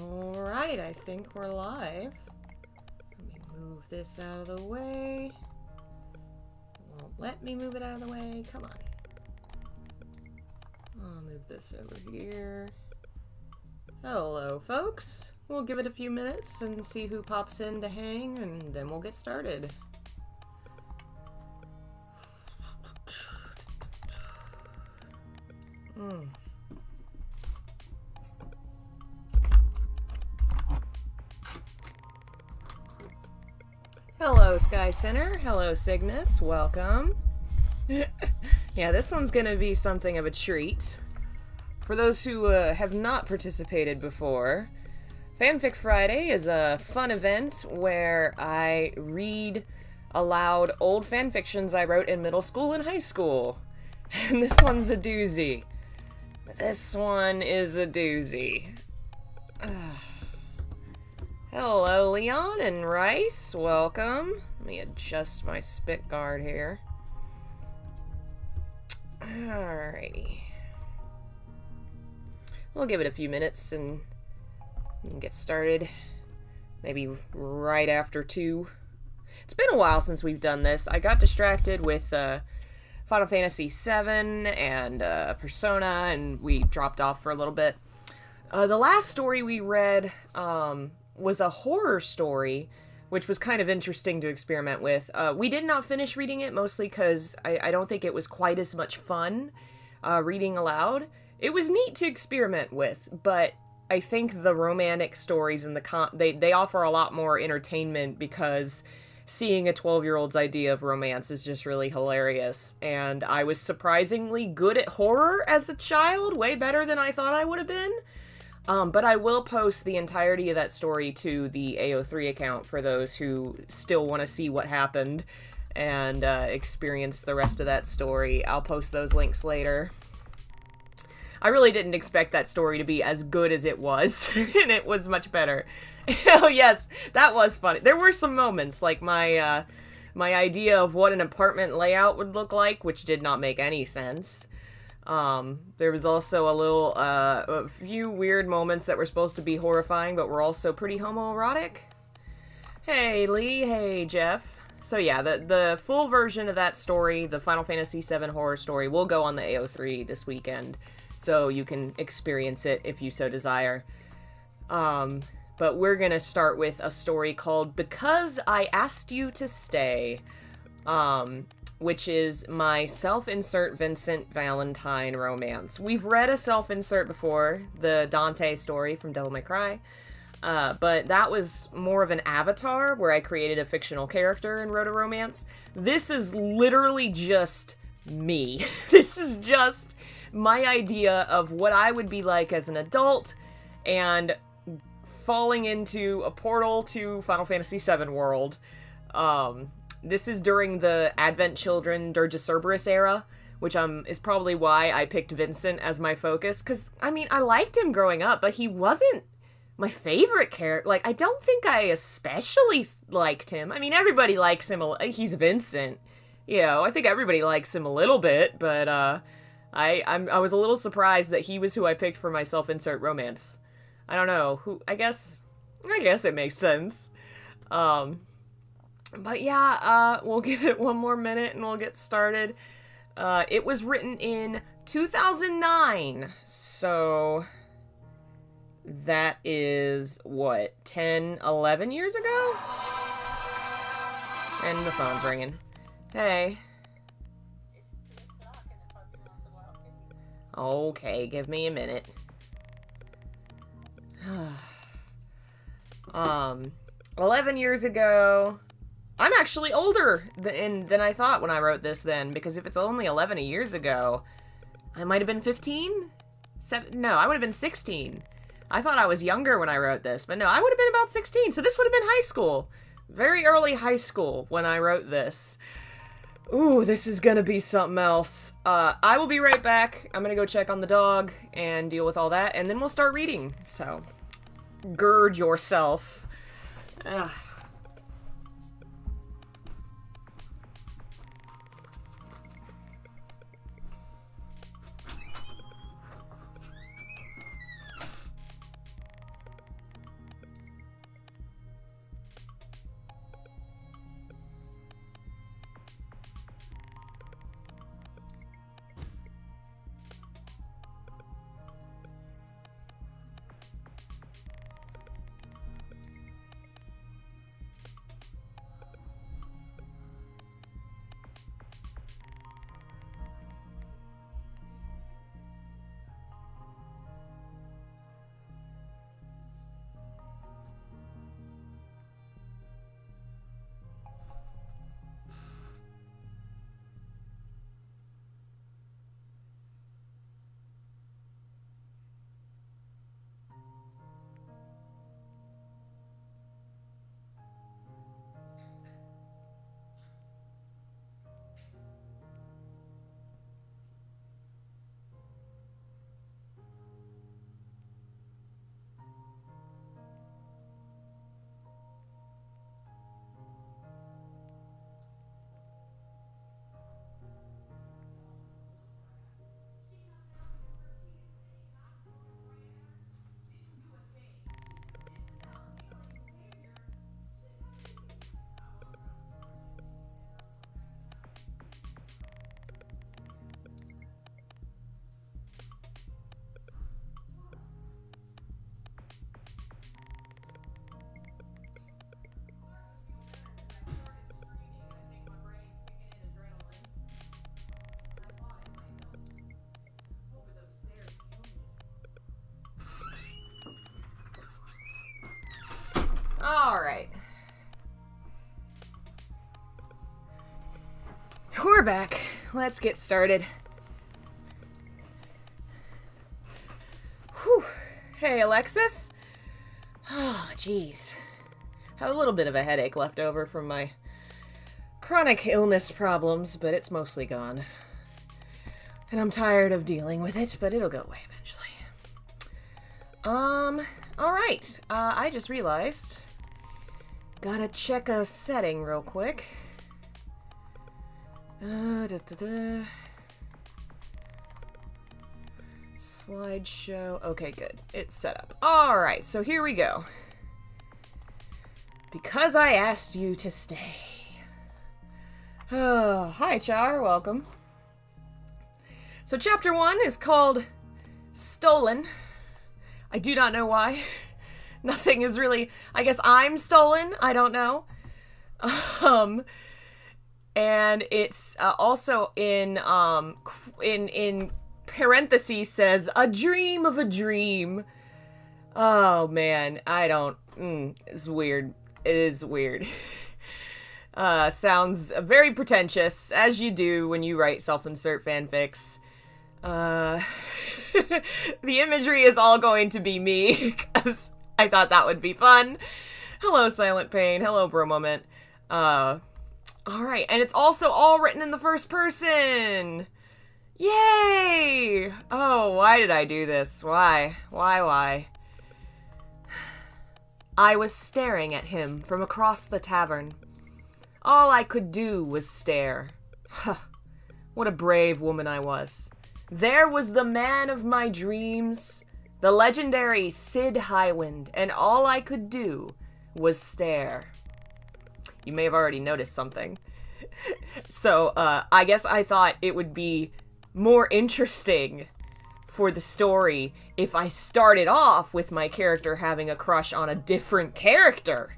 Alright, I think we're live. Let me move this out of the way. Won't let me move it out of the way. Come on. I'll move this over here. Hello, folks. We'll give it a few minutes and see who pops in to hang, and then we'll get started. Hello, Sky Center. Hello, Cygnus. Welcome. Yeah, this one's gonna be something of a treat. For those who have not participated before, Fanfic Friday is a fun event where I read aloud old fanfictions I wrote in middle school and high school. And this one's a doozy. This one is a doozy. Hello, Leon and Rice. Welcome. Let me adjust my spit guard here. Alrighty. We'll give it a few minutes and get started. Maybe right after 2. It's been a while since we've done this. I got distracted with Final Fantasy VII and Persona, and we dropped off for a little bit. The last story we read was a horror story, which was kind of interesting to experiment with. We did not finish reading it, mostly because I don't think it was quite as much fun reading aloud. It was neat to experiment with, but I think the romantic stories and they offer a lot more entertainment because seeing a 12-year-old's idea of romance is just really hilarious. And I was surprisingly good at horror as a child, way better than I thought I would have been. But I will post the entirety of that story to the AO3 account for those who still want to see what happened and experience the rest of that story. I'll post those links later. I really didn't expect that story to be as good as it was, and it was much better. Oh yes, that was funny. There were some moments, like my idea of what an apartment layout would look like, which did not make any sense. There was also a few weird moments that were supposed to be horrifying, but were also pretty homoerotic. Hey, Lee. Hey, Jeff. So yeah, the full version of that story, the Final Fantasy VII horror story, will go on the AO3 this weekend, so you can experience it if you so desire. But we're gonna start with a story called Because I Asked You to Stay, which is my self-insert Vincent Valentine romance. We've read a self-insert before, the Dante story from Devil May Cry, but that was more of an avatar where I created a fictional character and wrote a romance. This is literally just me. This is just my idea of what I would be like as an adult and falling into a portal to Final Fantasy VII world. This is during the Advent Children Dirge Cerberus era, which is probably why I picked Vincent as my focus, because, I mean, I liked him growing up, but he wasn't my favorite character. Like, I don't think I especially liked him. I mean, everybody likes him. He's Vincent. You know, I think everybody likes him a little bit, but, I was a little surprised that he was who I picked for my self-insert romance. I don't know, I guess it makes sense. But yeah, we'll give it one more minute and we'll get started. It was written in 2009, so that is, what, 10, 11 years ago? And the phone's ringing. Hey. Okay, give me a minute. 11 years ago. I'm actually older than I thought when I wrote this then, because if it's only 11 years ago, I might have been 15? No, I would have been 16. I thought I was younger when I wrote this, but no, I would have been about 16, so this would have been high school. Very early high school when I wrote this. Ooh, this is gonna be something else. I will be right back. I'm gonna go check on the dog and deal with all that, and then we'll start reading, so gird yourself. Ugh. Alright. We're back. Let's get started. Whew. Hey, Alexis. Oh, jeez. Have a little bit of a headache left over from my chronic illness problems, but it's mostly gone. And I'm tired of dealing with it, but it'll go away eventually. Alright. I just realized. Gotta check a setting real quick. Slideshow. Okay, good. It's set up. Alright, so here we go. Because I asked you to stay. Oh, hi, Char. Welcome. So chapter 1 is called Stolen. I do not know why. Nothing is really... I guess I'm stolen. I don't know. And it's also in parentheses says, a dream of a dream. Oh, man. I don't... it's weird. It is weird. Sounds very pretentious, as you do when you write self-insert fanfics. The imagery is all going to be me, because I thought that would be fun. Hello, Silent Pain. Hello, Bro Moment. Alright, and it's also all written in the first person! Yay! Oh, why did I do this? Why? Why? I was staring at him from across the tavern. All I could do was stare. Huh. What a brave woman I was. There was the man of my dreams, the legendary Sid Highwind, and all I could do was stare. You may have already noticed something. So, I guess I thought it would be more interesting for the story if I started off with my character having a crush on a different character.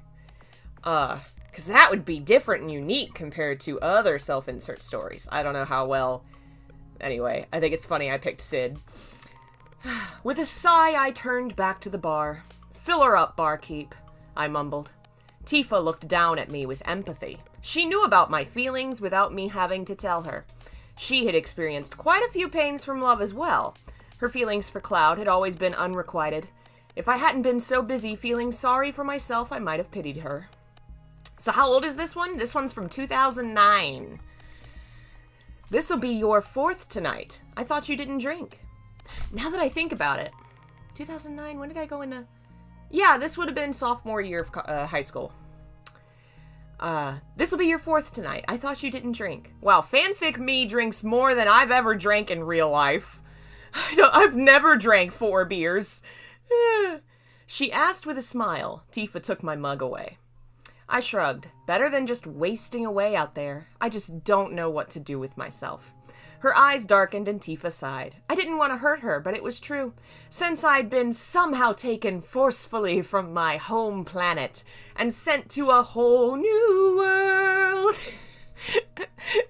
Because that would be different and unique compared to other self-insert stories. I don't know how well... Anyway, I think it's funny I picked Sid. With a sigh, I turned back to the bar. Fill her up, barkeep, I mumbled. Tifa looked down at me with empathy. She knew about my feelings without me having to tell her. She had experienced quite a few pains from love as well. Her feelings for Cloud had always been unrequited. If I hadn't been so busy feeling sorry for myself, I might have pitied her. So how old is this one? This one's from 2009. This'll be your 4th tonight. I thought you didn't drink. Now that I think about it. 2009, when did I go into... Yeah, this would have been sophomore year of high school. This'll be your 4th tonight. I thought you didn't drink. Wow, fanfic me drinks more than I've ever drank in real life. I've never drank 4 beers. She asked with a smile. Tifa took my mug away. I shrugged. Better than just wasting away out there. I just don't know what to do with myself. Her eyes darkened and Tifa sighed. I didn't want to hurt her, but it was true. Since I'd been somehow taken forcefully from my home planet and sent to a whole new world,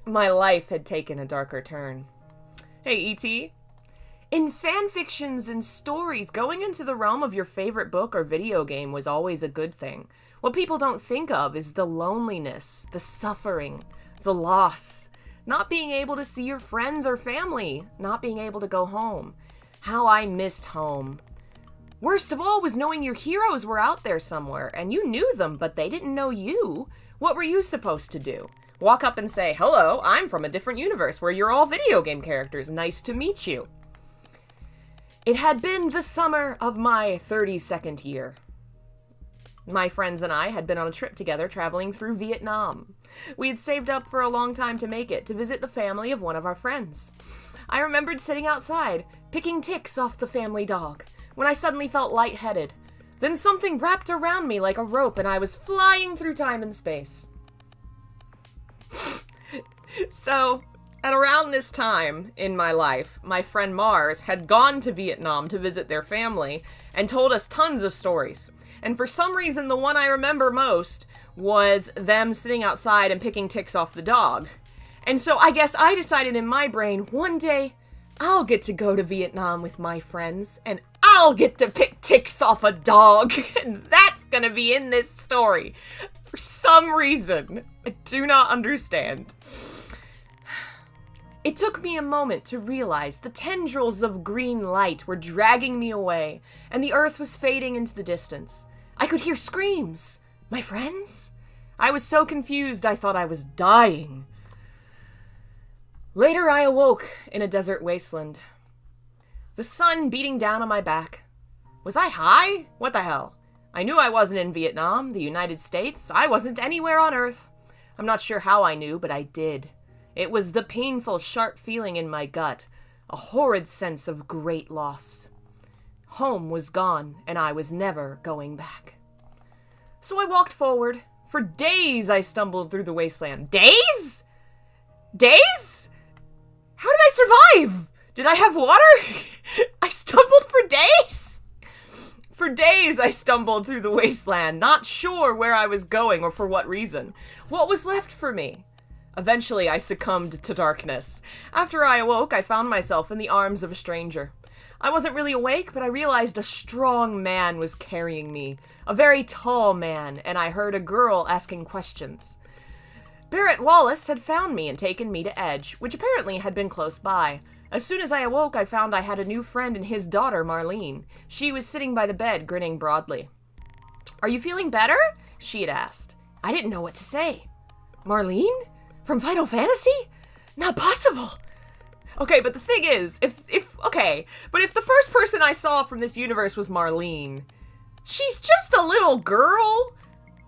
my life had taken a darker turn. Hey, E.T. In fanfictions and stories, going into the realm of your favorite book or video game was always a good thing. What people don't think of is the loneliness, the suffering, the loss, not being able to see your friends or family, not being able to go home. How I missed home. Worst of all was knowing your heroes were out there somewhere, and you knew them, but they didn't know you. What were you supposed to do? Walk up and say, hello, I'm from a different universe where you're all video game characters. Nice to meet you. It had been the summer of my 32nd year. My friends and I had been on a trip together traveling through Vietnam. We had saved up for a long time to make it, to visit the family of one of our friends. I remembered sitting outside, picking ticks off the family dog, when I suddenly felt lightheaded. Then something wrapped around me like a rope and I was flying through time and space. So, at around this time in my life, my friend Mars had gone to Vietnam to visit their family and told us tons of stories. And for some reason, the one I remember most was them sitting outside and picking ticks off the dog. And so I guess I decided in my brain, one day, I'll get to go to Vietnam with my friends, and I'll get to pick ticks off a dog. And that That's gonna be in this story. For some reason. I do not understand. It took me a moment to realize the tendrils of green light were dragging me away, and the earth was fading into the distance. I could hear screams. My friends? I was so confused I thought I was dying. Later I awoke in a desert wasteland. The sun beating down on my back. Was I high? What the hell? I knew I wasn't in Vietnam, the United States. I wasn't anywhere on Earth. I'm not sure how I knew, but I did. It was the painful, sharp feeling in my gut, a horrid sense of great loss. Home was gone, and I was never going back. So I walked forward. For days I stumbled through the wasteland. Days? Days? How did I survive? Did I have water? I stumbled for days? For days I stumbled through the wasteland, not sure where I was going or for what reason. What was left for me? Eventually I succumbed to darkness. After I awoke, I found myself in the arms of a stranger. I wasn't really awake, but I realized a strong man was carrying me. A very tall man, and I heard a girl asking questions. Barrett Wallace had found me and taken me to Edge, which apparently had been close by. As soon as I awoke, I found I had a new friend and his daughter, Marlene. She was sitting by the bed, grinning broadly. "Are you feeling better?" she had asked. I didn't know what to say. Marlene? From Final Fantasy? Not possible. Okay, but the thing is, if the first person I saw from this universe was Marlene, she's just a little girl.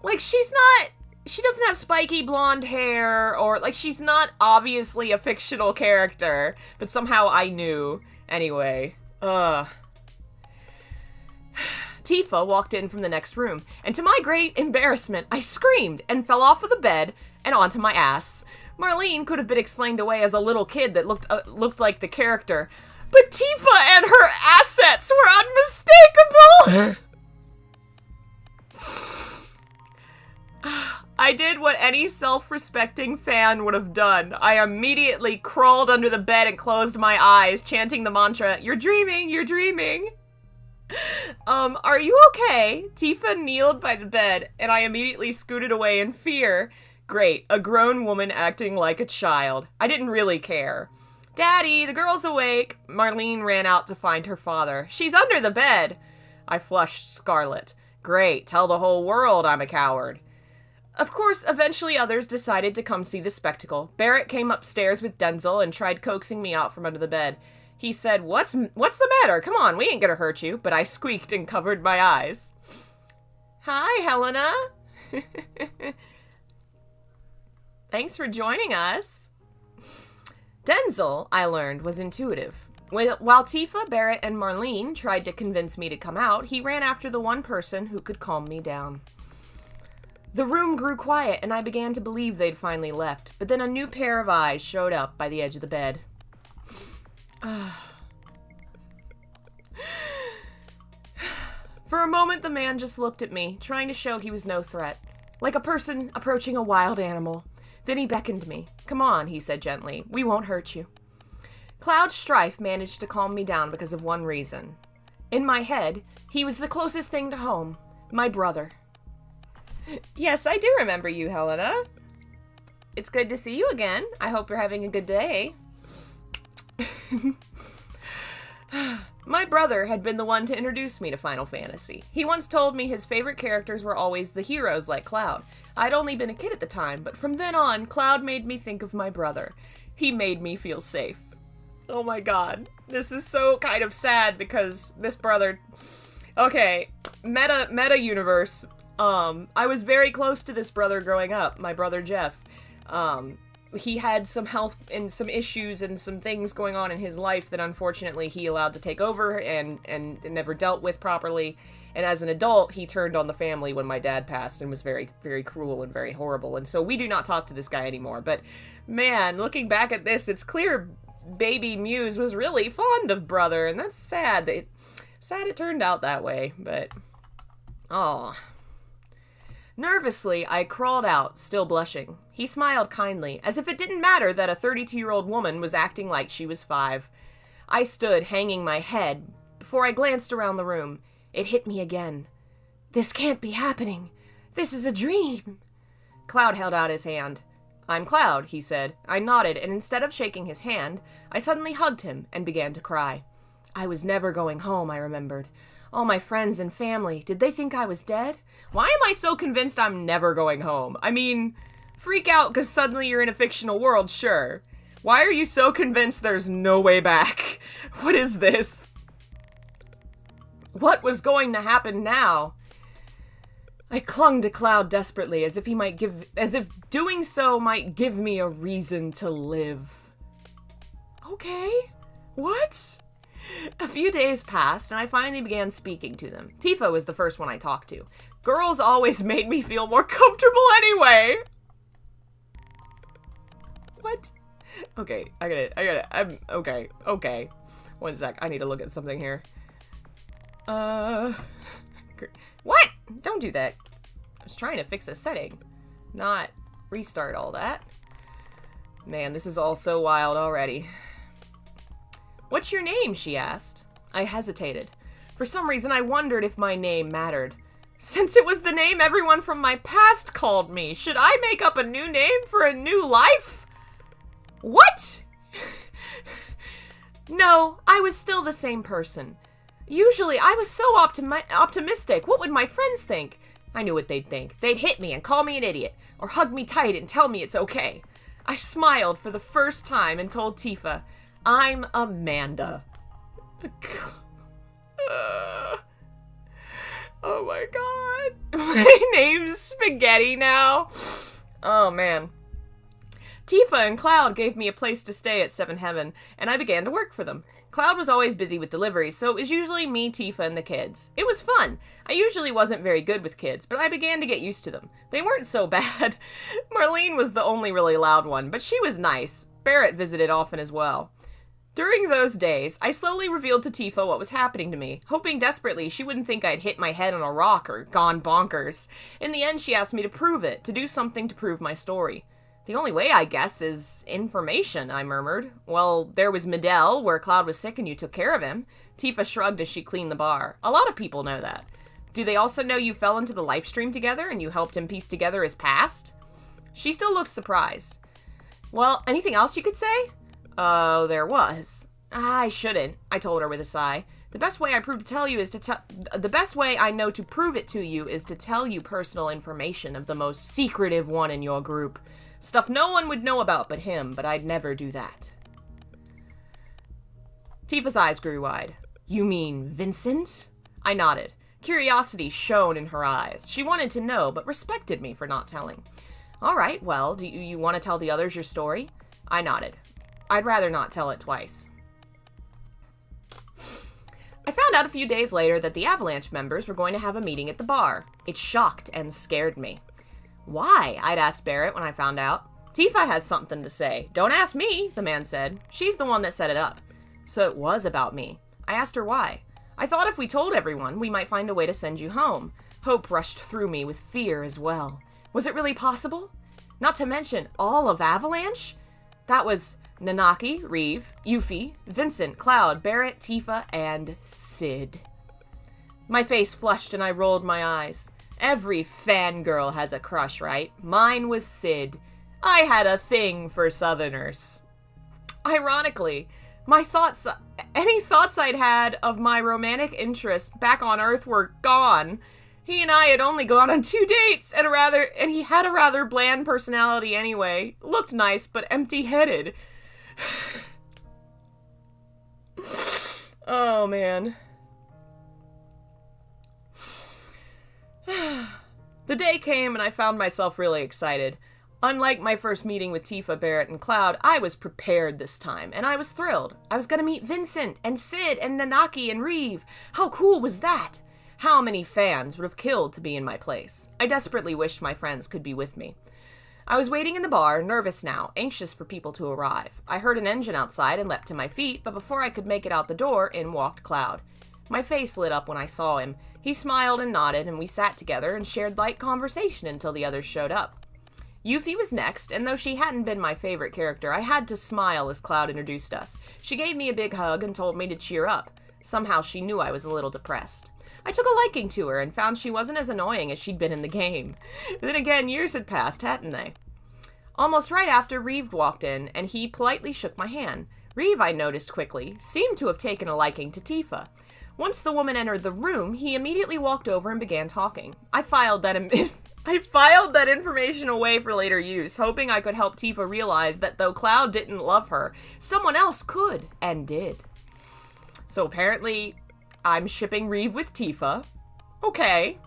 Like, she doesn't have spiky blonde hair, or, like, she's not obviously a fictional character, but somehow I knew. Anyway, Tifa walked in from the next room, and to my great embarrassment, I screamed and fell off of the bed and onto my ass. Marlene could have been explained away as a little kid that looked like the character, but Tifa and her assets were unmistakable! I did what any self-respecting fan would have done. I immediately crawled under the bed and closed my eyes, chanting the mantra, "You're dreaming, you're dreaming." Are you okay? Tifa kneeled by the bed, and I immediately scooted away in fear. Great, a grown woman acting like a child. I didn't really care. "Daddy, the girl's awake." Marlene ran out to find her father. "She's under the bed." I flushed scarlet. Great, tell the whole world I'm a coward. Of course, eventually others decided to come see the spectacle. Barrett came upstairs with Denzel and tried coaxing me out from under the bed. He said, What's the matter? Come on, we ain't gonna hurt you." But I squeaked and covered my eyes. "Hi, Helena." "Thanks for joining us." Denzel, I learned, was intuitive. While Tifa, Barrett, and Marlene tried to convince me to come out, he ran after the one person who could calm me down. The room grew quiet, and I began to believe they'd finally left, but then a new pair of eyes showed up by the edge of the bed. For a moment, the man just looked at me, trying to show he was no threat, like a person approaching a wild animal. Then he beckoned me. "Come on," he said gently. "We won't hurt you." Cloud Strife managed to calm me down because of one reason. In my head, he was the closest thing to home, my brother. "Yes, I do remember you, Helena. It's good to see you again. I hope you're having a good day." My brother had been the one to introduce me to Final Fantasy. He once told me his favorite characters were always the heroes like Cloud. I'd only been a kid at the time, but from then on, Cloud made me think of my brother. He made me feel safe. Oh my god. This is so kind of sad because this brother... Okay, meta universe. I was very close to this brother growing up, my brother Jeff. He had some health and some issues and some things going on in his life that unfortunately he allowed to take over and never dealt with properly. And as an adult, he turned on the family when my dad passed and was very, very cruel and very horrible. And so we do not talk to this guy anymore. But man, looking back at this, it's clear baby Muse was really fond of brother. And that's sad. Sad it turned out that way. But, aw. Nervously, I crawled out, still blushing. He smiled kindly, as if it didn't matter that a 32-year-old woman was acting like she was 5. I stood, hanging my head. Before I glanced around the room, it hit me again. This can't be happening. This is a dream. Cloud held out his hand. I'm Cloud, he said. I nodded, and instead of shaking his hand, I suddenly hugged him and began to cry. I was never going home, I remembered. All my friends and family, did they think I was dead? Why am I so convinced I'm never going home? I mean, freak out because suddenly you're in a fictional world, sure. Why are you so convinced there's no way back? What is this? What was going to happen now? I clung to Cloud desperately, as if doing so might give me a reason to live. Okay, what? A few days passed, and I finally began speaking to them. Tifa was the first one I talked to. Girls always made me feel more comfortable anyway. What? Okay, okay. 1 sec, I need to look at something here. What? Don't do that. I was trying to fix a setting, not restart all that. Man, this is all so wild already. What's your name? She asked. I hesitated. For some reason, I wondered if my name mattered. Since it was the name everyone from my past called me, should I make up a new name for a new life? What? No, I was still the same person. Usually, I was so optimistic. What would my friends think? I knew what they'd think. They'd hit me and call me an idiot, or hug me tight and tell me it's okay. I smiled for the first time and told Tifa, I'm Amanda. Oh my god. My name's Spaghetti now. Oh man. Tifa and Cloud gave me a place to stay at Seven Heaven, and I began to work for them. Cloud was always busy with deliveries, so it was usually me, Tifa, and the kids. It was fun. I usually wasn't very good with kids, but I began to get used to them. They weren't so bad. Marlene was the only really loud one, but she was nice. Barrett visited often as well. During those days, I slowly revealed to Tifa what was happening to me, hoping desperately she wouldn't think I'd hit my head on a rock or gone bonkers. In the end, she asked me to prove it, to do something to prove my story. The only way, I guess, is information, I murmured. Well, there was Medell, where Cloud was sick and you took care of him. Tifa shrugged as she cleaned the bar. A lot of people know that. Do they also know you fell into the life stream together and you helped him piece together his past? She still looked surprised. Well, anything else you could say? Oh, there was. I shouldn't, I told her with a sigh. The best way I know to prove it to you is to tell you personal information of the most secretive one in your group. Stuff no one would know about but him, but I'd never do that. Tifa's eyes grew wide. You mean Vincent? I nodded. Curiosity shone in her eyes. She wanted to know, but respected me for not telling. All right, well, do you want to tell the others your story? I nodded. I'd rather not tell it twice. I found out a few days later that the Avalanche members were going to have a meeting at the bar. It shocked and scared me. Why? I'd asked Barrett when I found out. Tifa has something to say. Don't ask me, the man said. She's the one that set it up. So it was about me. I asked her why. I thought if we told everyone, we might find a way to send you home. Hope rushed through me with fear as well. Was it really possible? Not to mention all of Avalanche? That was Nanaki, Reeve, Yuffie, Vincent, Cloud, Barrett, Tifa, and Sid. My face flushed and I rolled my eyes. Every fangirl has a crush, right? Mine was Sid. I had a thing for Southerners. Ironically, any thoughts I'd had of my romantic interest back on Earth were gone. He and I had only gone on 2 dates, and he had a rather bland personality anyway. Looked nice, but empty-headed. Oh, man. The day came and I found myself really excited. Unlike my first meeting with Tifa, Barrett, and Cloud, I was prepared this time, and I was thrilled. I was gonna meet Vincent, and Sid, and Nanaki, and Reeve. How cool was that? How many fans would have killed to be in my place? I desperately wished my friends could be with me. I was waiting in the bar, nervous now, anxious for people to arrive. I heard an engine outside and leapt to my feet, but before I could make it out the door, in walked Cloud. My face lit up when I saw him. He smiled and nodded, and we sat together and shared light conversation until the others showed up. Yuffie was next, and though she hadn't been my favorite character, I had to smile as Cloud introduced us. She gave me a big hug and told me to cheer up. Somehow she knew I was a little depressed. I took a liking to her and found she wasn't as annoying as she'd been in the game. Then again, years had passed, hadn't they? Almost right after, Reeve walked in, and he politely shook my hand. Reeve, I noticed quickly, seemed to have taken a liking to Tifa. Once the woman entered the room, he immediately walked over and began talking. I filed that information away for later use, hoping I could help Tifa realize that though Cloud didn't love her, someone else could, and did. So apparently, I'm shipping Reeve with Tifa. Okay.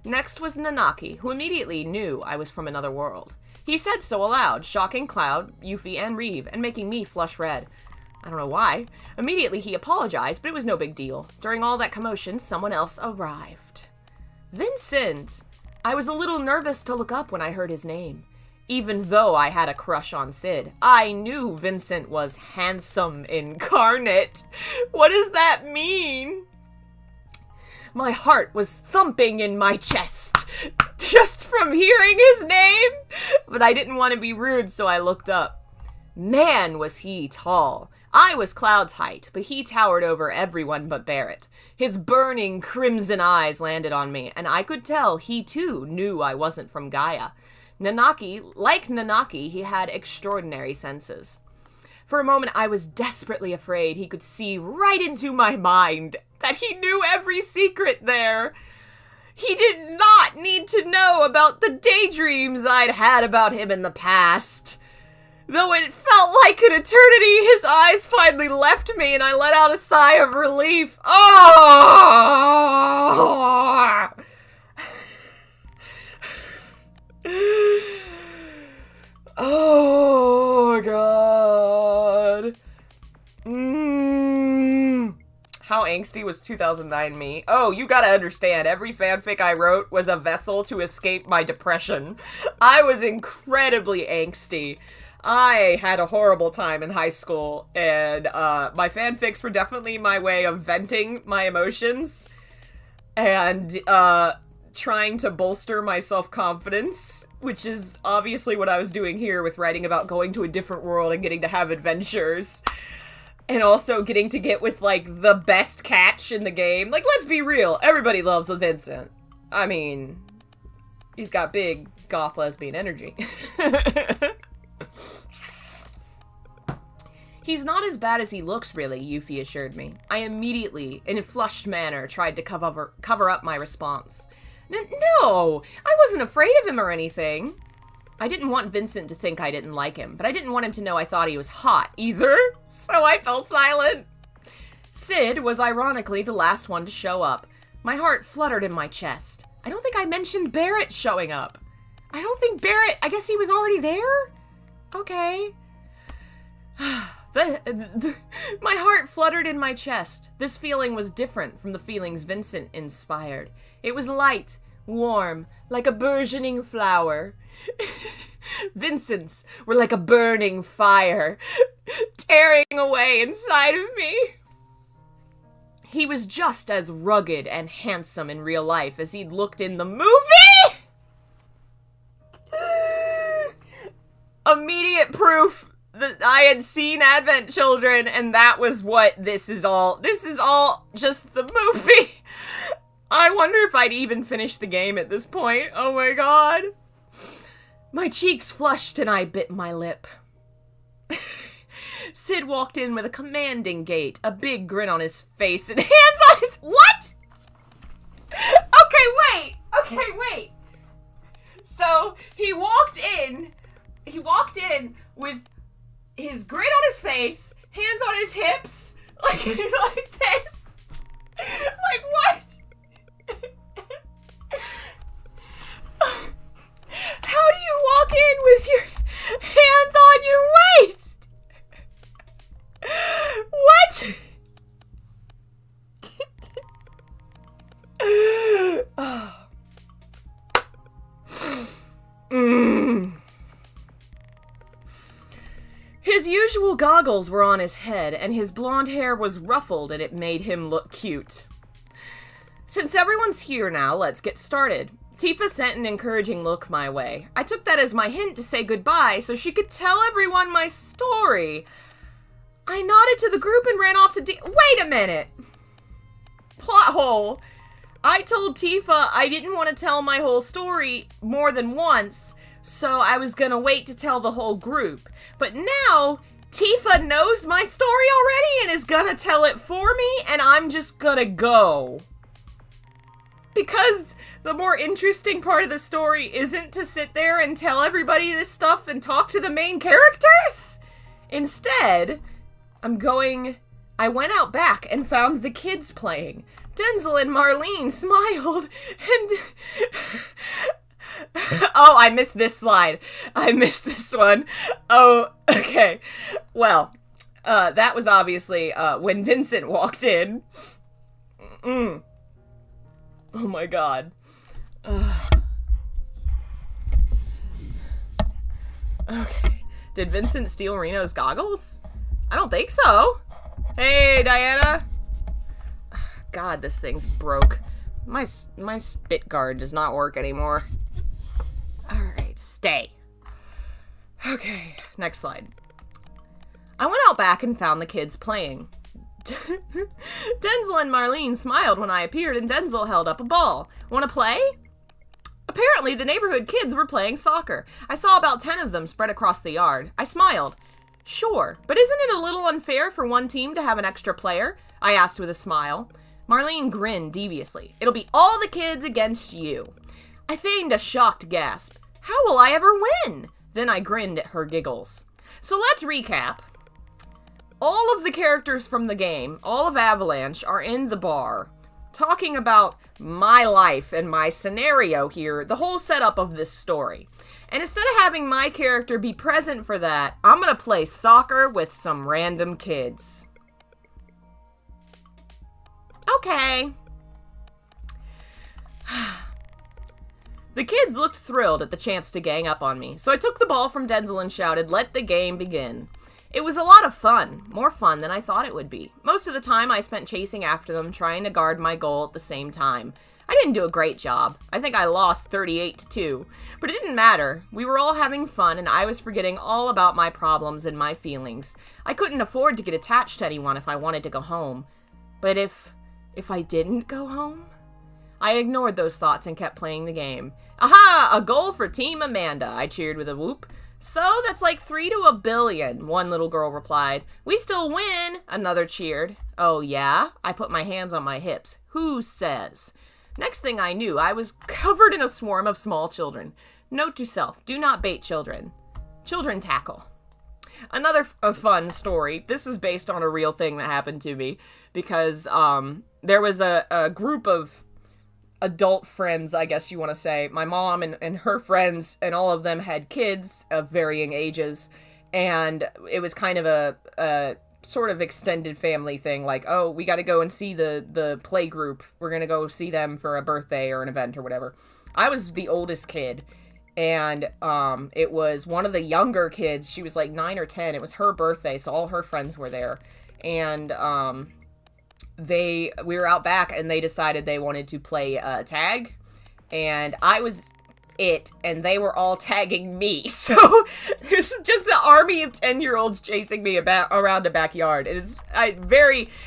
Next was Nanaki, who immediately knew I was from another world. He said so aloud, shocking Cloud, Yuffie, and Reeve, and making me flush red. I don't know why. Immediately he apologized, but it was no big deal. During all that commotion, someone else arrived. Vincent! I was a little nervous to look up when I heard his name. Even though I had a crush on Sid, I knew Vincent was handsome incarnate. What does that mean? My heart was thumping in my chest, just from hearing his name, but I didn't want to be rude, so I looked up. Man, was he tall. I was Cloud's height, but he towered over everyone but Barrett. His burning crimson eyes landed on me, and I could tell he too knew I wasn't from Gaia. Like Nanaki, he had extraordinary senses. For a moment, I was desperately afraid he could see right into my mind, that he knew every secret there. He did not need to know about the daydreams I'd had about him in the past. Though it felt like an eternity, his eyes finally left me and I let out a sigh of relief. Oh! Oh, God. How angsty was 2009 me? Oh, you gotta understand, every fanfic I wrote was a vessel to escape my depression. I was incredibly angsty. I had a horrible time in high school, and my fanfics were definitely my way of venting my emotions and trying to bolster my self-confidence, which is obviously what I was doing here with writing about going to a different world and getting to have adventures. And also getting to get with, like, the best catch in the game. Like, let's be real, everybody loves Vincent. I mean, he's got big goth lesbian energy. He's not as bad as he looks, really, Yuffie assured me. I immediately, in a flushed manner, tried to cover up my response. No, I wasn't afraid of him or anything. I didn't want Vincent to think I didn't like him, but I didn't want him to know I thought he was hot either, so I fell silent. Sid was ironically the last one to show up. My heart fluttered in my chest. I don't think I mentioned Barrett showing up. I guess he was already there? Okay. My heart fluttered in my chest. This feeling was different from the feelings Vincent inspired. It was light, warm, like a burgeoning flower. Vincent's were like a burning fire, tearing away inside of me. He was just as rugged and handsome in real life as he'd looked in the movie! Immediate proof that I had seen Advent Children, and that was what this is all. This is all just the movie. I wonder if I'd even finish the game at this point. Oh my god. My cheeks flushed and I bit my lip. Sid walked in with a commanding gait, a big grin on his face, and hands on his— What? Okay, wait. So, he walked in with his grin on his face, hands on his hips, like this. Like, what? How do you walk in with your hands on your waist? What? His usual goggles were on his head, and his blonde hair was ruffled, and it made him look cute. Since everyone's here now, let's get started. Tifa sent an encouraging look my way. I took that as my hint to say goodbye so she could tell everyone my story. I nodded to the group and ran off to wait a minute! Plot hole! I told Tifa I didn't want to tell my whole story more than once, so I was gonna wait to tell the whole group. But now, Tifa knows my story already and is gonna tell it for me, and I'm just gonna go. Because the more interesting part of the story isn't to sit there and tell everybody this stuff and talk to the main characters. Instead, I went out back and found the kids playing. Denzel and Marlene smiled and... Oh, I missed this slide. I missed this one. Oh, okay. Well, that was obviously when Vincent walked in. Oh my god. Okay. Did Vincent steal Reno's goggles? I don't think so. Hey, Diana. God, this thing's broke. My spit guard does not work anymore. Alright, stay. Okay, next slide. I went out back and found the kids playing. Denzel and Marlene smiled when I appeared, and Denzel held up a ball. Want to play? Apparently, the neighborhood kids were playing soccer. I saw about 10 of them spread across the yard. I smiled. Sure, but isn't it a little unfair for one team to have an extra player? I asked with a smile. Marlene grinned deviously. It'll be all the kids against you. I feigned a shocked gasp. How will I ever win? Then I grinned at her giggles. So let's recap. All of the characters from the game, all of Avalanche, are in the bar, talking about my life and my scenario here, the whole setup of this story. And instead of having my character be present for that, I'm gonna play soccer with some random kids. Okay. The kids looked thrilled at the chance to gang up on me, so I took the ball from Denzel and shouted, "Let the game begin." It was a lot of fun, more fun than I thought it would be. Most of the time I spent chasing after them, trying to guard my goal at the same time. I didn't do a great job. I think I lost 38-2, but it didn't matter. We were all having fun, and I was forgetting all about my problems and my feelings. I couldn't afford to get attached to anyone if I wanted to go home. But if I didn't go home? I ignored those thoughts and kept playing the game. Aha! A goal for Team Amanda, I cheered with a whoop. So that's like 3 to a billion, one little girl replied. We still win, another cheered. Oh yeah? I put my hands on my hips. Who says? Next thing I knew, I was covered in a swarm of small children. Note to self, do not bait children. Children tackle. Another fun story. This is based on a real thing that happened to me because there was a group of adult friends, I guess you want to say. My mom and her friends, and all of them had kids of varying ages, and it was kind of a sort of extended family thing, like, oh, we got to go and see the play group. We're going to go see them for a birthday or an event or whatever. I was the oldest kid, and it was one of the younger kids. She was like 9 or 10. It was her birthday, so all her friends were there, and we were out back, and they decided they wanted to play tag, and I was it, and they were all tagging me, so there's just an army of 10-year-olds chasing me around a backyard. I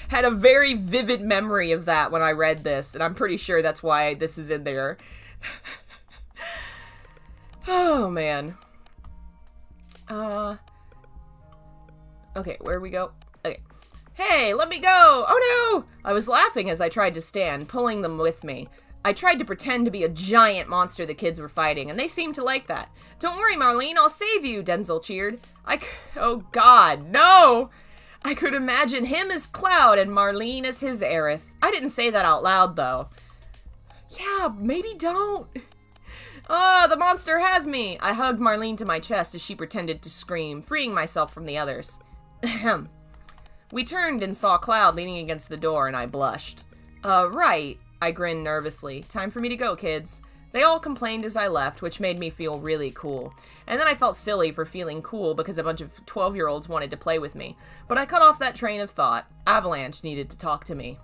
had a very vivid memory of that when I read this, and I'm pretty sure that's why this is in there. Oh, man. Okay, where we go? Okay. Hey, let me go! Oh no! I was laughing as I tried to stand, pulling them with me. I tried to pretend to be a giant monster the kids were fighting, and they seemed to like that. Don't worry, Marlene, I'll save you, Denzel cheered. Oh god, no! I could imagine him as Cloud and Marlene as his Aerith. I didn't say that out loud, though. Yeah, maybe don't. Oh, the monster has me! I hugged Marlene to my chest as she pretended to scream, freeing myself from the others. Ahem. We turned and saw Cloud leaning against the door, and I blushed. Right, I grinned nervously. Time for me to go, kids. They all complained as I left, which made me feel really cool. And then I felt silly for feeling cool because a bunch of 12-year-olds wanted to play with me. But I cut off that train of thought. Avalanche needed to talk to me.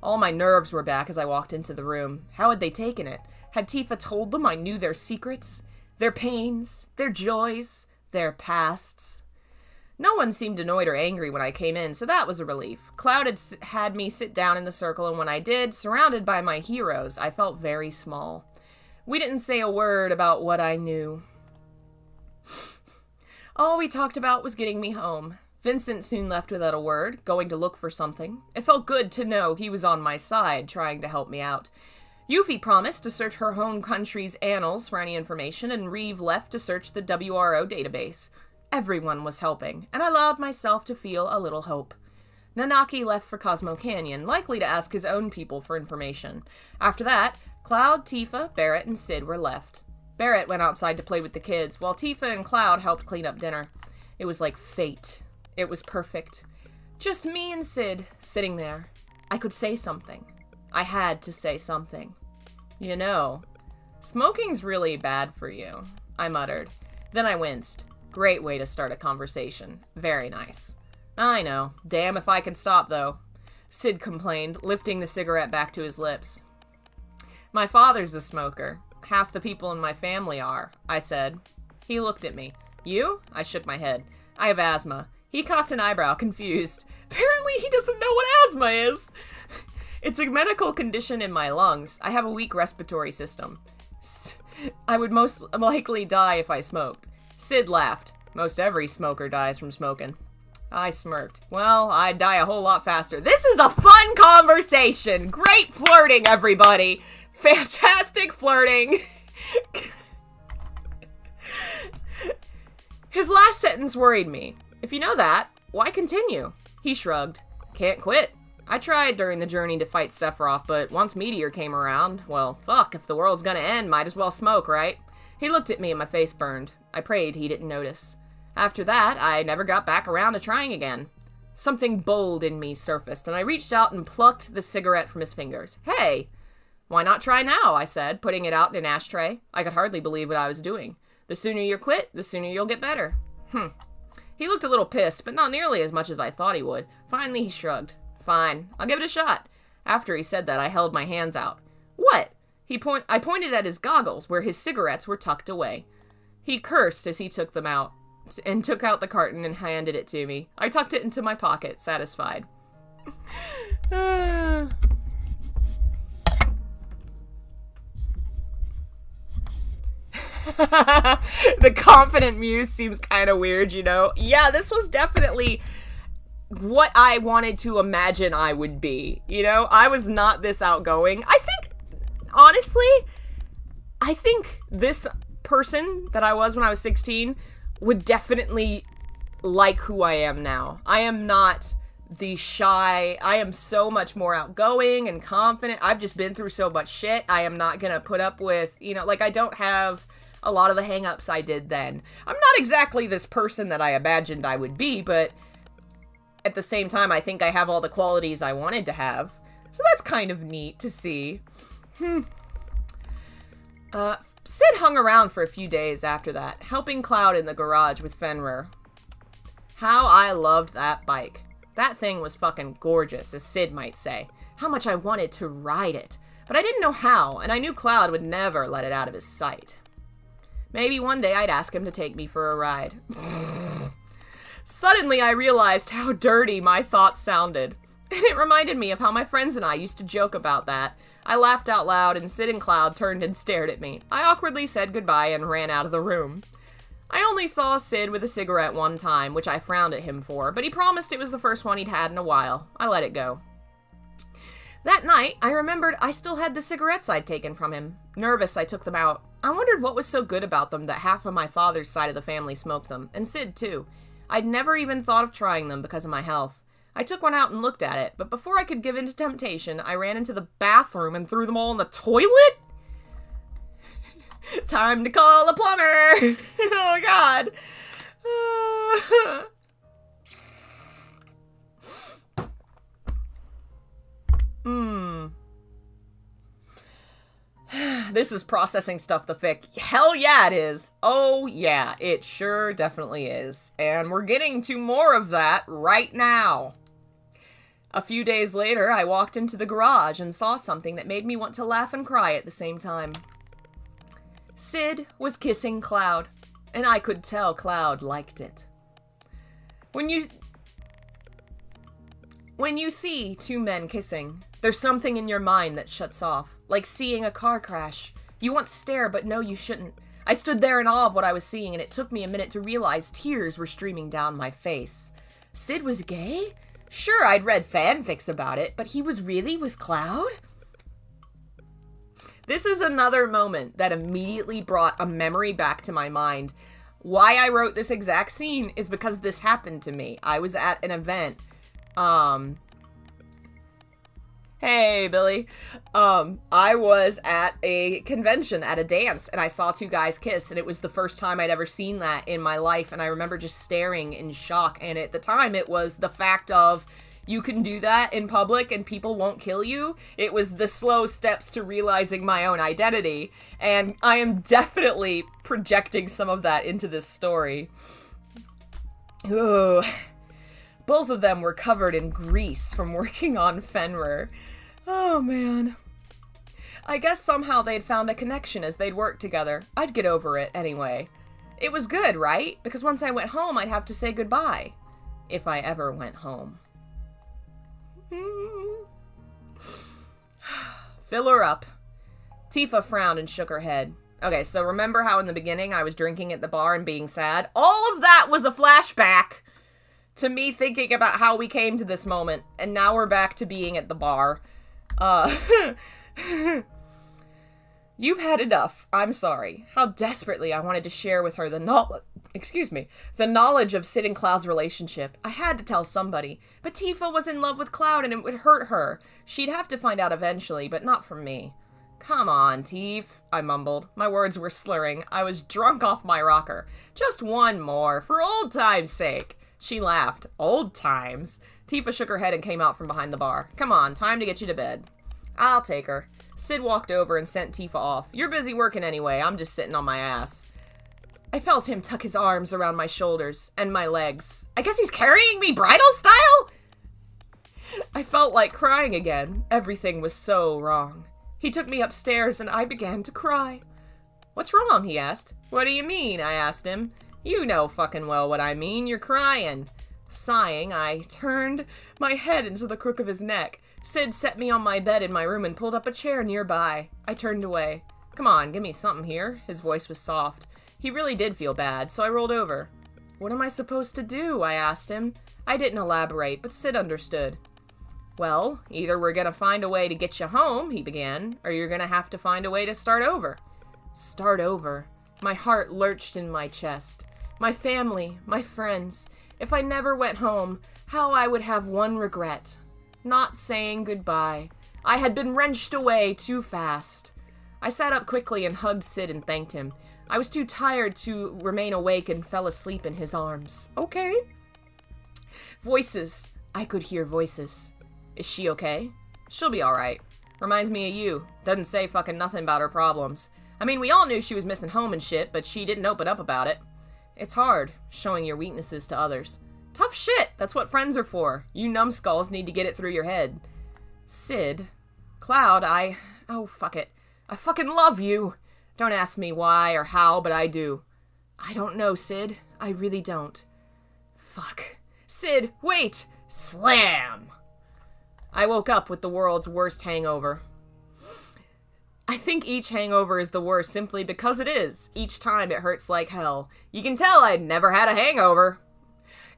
All my nerves were back as I walked into the room. How had they taken it? Had Tifa told them I knew their secrets? Their pains? Their joys? Their pasts? No one seemed annoyed or angry when I came in, so that was a relief. Cloud had me sit down in the circle, and when I did, surrounded by my heroes, I felt very small. We didn't say a word about what I knew. All we talked about was getting me home. Vincent soon left without a word, going to look for something. It felt good to know he was on my side, trying to help me out. Yuffie promised to search her home country's annals for any information, and Reeve left to search the WRO database. Everyone was helping, and I allowed myself to feel a little hope. Nanaki left for Cosmo Canyon, likely to ask his own people for information. After that, Cloud, Tifa, Barrett, and Sid were left. Barrett went outside to play with the kids, while Tifa and Cloud helped clean up dinner. It was like fate. It was perfect. Just me and Sid, sitting there. I could say something. I had to say something. You know, smoking's really bad for you, I muttered. Then I winced. Great way to start a conversation. Very nice. I know. Damn if I can stop, though. Sid complained, lifting the cigarette back to his lips. My father's a smoker. Half the people in my family are, I said. He looked at me. You? I shook my head. I have asthma. He cocked an eyebrow, confused. Apparently he doesn't know what asthma is. It's a medical condition in my lungs. I have a weak respiratory system. I would most likely die if I smoked. Sid laughed. Most every smoker dies from smoking. I smirked. Well, I'd die a whole lot faster. This is a fun conversation. Great flirting, everybody. Fantastic flirting. His last sentence worried me. If you know that, why continue? He shrugged. Can't quit. I tried during the journey to fight Sephiroth, but once Meteor came around, well, fuck, if the world's gonna end, might as well smoke, right? He looked at me and my face burned. I prayed he didn't notice. After that, I never got back around to trying again. Something bold in me surfaced, and I reached out and plucked the cigarette from his fingers. Hey! Why not try now, I said, putting it out in an ashtray. I could hardly believe what I was doing. The sooner you quit, the sooner you'll get better. He looked a little pissed, but not nearly as much as I thought he would. Finally, he shrugged. Fine, I'll give it a shot. After he said that, I held my hands out. What? I pointed at his goggles, where his cigarettes were tucked away. He cursed as he took them out, and took out the carton and handed it to me. I tucked it into my pocket, satisfied. The confident muse seems kind of weird, you know? Yeah, this was definitely what I wanted to imagine I would be, you know? I was not this outgoing. Honestly, I think this person that I was when I was 16 would definitely like who I am now. I am not the shy, I am so much more outgoing and confident. I've just been through so much shit. I am not gonna put up with, you know, like, I don't have a lot of the hang-ups I did then. I'm not exactly this person that I imagined I would be, but at the same time, I think I have all the qualities I wanted to have. So that's kind of neat to see. Sid hung around for a few days after that, helping Cloud in the garage with Fenrir. How I loved that bike. That thing was fucking gorgeous, as Sid might say. How much I wanted to ride it. But I didn't know how, and I knew Cloud would never let it out of his sight. Maybe one day I'd ask him to take me for a ride. Suddenly I realized how dirty my thoughts sounded, and it reminded me of how my friends and I used to joke about that. I laughed out loud, and Sid and Cloud turned and stared at me. I awkwardly said goodbye and ran out of the room. I only saw Sid with a cigarette one time, which I frowned at him for, but he promised it was the first one he'd had in a while. I let it go. That night, I remembered I still had the cigarettes I'd taken from him. Nervous, I took them out. I wondered what was so good about them that half of my father's side of the family smoked them, and Sid too. I'd never even thought of trying them because of my health. I took one out and looked at it, but before I could give in to temptation, I ran into the bathroom and threw them all in the toilet? Time to call a plumber! Oh, God. This is processing stuff, the fic. Hell yeah, it is. Oh, yeah, it sure definitely is. And we're getting to more of that right now. A few days later, I walked into the garage and saw something that made me want to laugh and cry at the same time. Sid was kissing Cloud, and I could tell Cloud liked it. When you see two men kissing, there's something in your mind that shuts off, like seeing a car crash. You want to stare, but no, you shouldn't. I stood there in awe of what I was seeing, and it took me a minute to realize tears were streaming down my face. Sid was gay? Sure, I'd read fanfics about it, but he was really with Cloud? This is another moment that immediately brought a memory back to my mind. Why I wrote this exact scene is because this happened to me. I was at an event. Hey, Billy. I was at a convention, at a dance, and I saw two guys kiss, and it was the first time I'd ever seen that in my life, and I remember just staring in shock, and at the time, it was the fact of, you can do that in public and people won't kill you. It was the slow steps to realizing my own identity, and I am definitely projecting some of that into this story. Ooh. Both of them were covered in grease from working on Fenrir. Oh, man. I guess somehow they'd found a connection as they'd worked together. I'd get over it anyway. It was good, right? Because once I went home, I'd have to say goodbye. If I ever went home. Fill her up. Tifa frowned and shook her head. Okay, so remember how in the beginning I was drinking at the bar and being sad? All of that was a flashback to me thinking about how we came to this moment, and now we're back to being at the bar. You've had enough. I'm sorry. How desperately I wanted to share with her the knowledge of Sid and Cloud's relationship. I had to tell somebody, but Tifa was in love with Cloud and it would hurt her. She'd have to find out eventually, but not from me. Come on, Tifa, I mumbled. My words were slurring. I was drunk off my rocker. Just one more, for old time's sake. She laughed. Old times? Tifa shook her head and came out from behind the bar. Come on, time to get you to bed. I'll take her. Sid walked over and sent Tifa off. You're busy working anyway, I'm just sitting on my ass. I felt him tuck his arms around my shoulders and my legs. I guess he's carrying me bridal style? I felt like crying again. Everything was so wrong. He took me upstairs and I began to cry. What's wrong? He asked. What do you mean? I asked him. You know fucking well what I mean. You're crying. Sighing, I turned my head into the crook of his neck. Sid set me on my bed in my room and pulled up a chair nearby. I turned away. Come on, give me something here. His voice was soft. He really did feel bad, so I rolled over. What am I supposed to do? I asked him. I didn't elaborate, but Sid understood. Well, either we're gonna find a way to get you home, he began, or you're gonna have to find a way to start over. Start over. My heart lurched in my chest. My family, my friends. If I never went home, how I would have one regret. Not saying goodbye. I had been wrenched away too fast. I sat up quickly and hugged Sid and thanked him. I was too tired to remain awake and fell asleep in his arms. Okay. Voices. I could hear voices. Is she okay? She'll be alright. Reminds me of you. Doesn't say fucking nothing about her problems. I mean, we all knew she was missing home and shit, but she didn't open up about it. It's hard, showing your weaknesses to others. Tough shit! That's what friends are for. You numbskulls need to get it through your head. Sid. Cloud, oh, fuck it. I fucking love you! Don't ask me why or how, but I do. I don't know, Sid. I really don't. Fuck. Sid, wait! Slam! I woke up with the world's worst hangover. I think each hangover is the worst simply because it is. Each time it hurts like hell. You can tell I'd never had a hangover.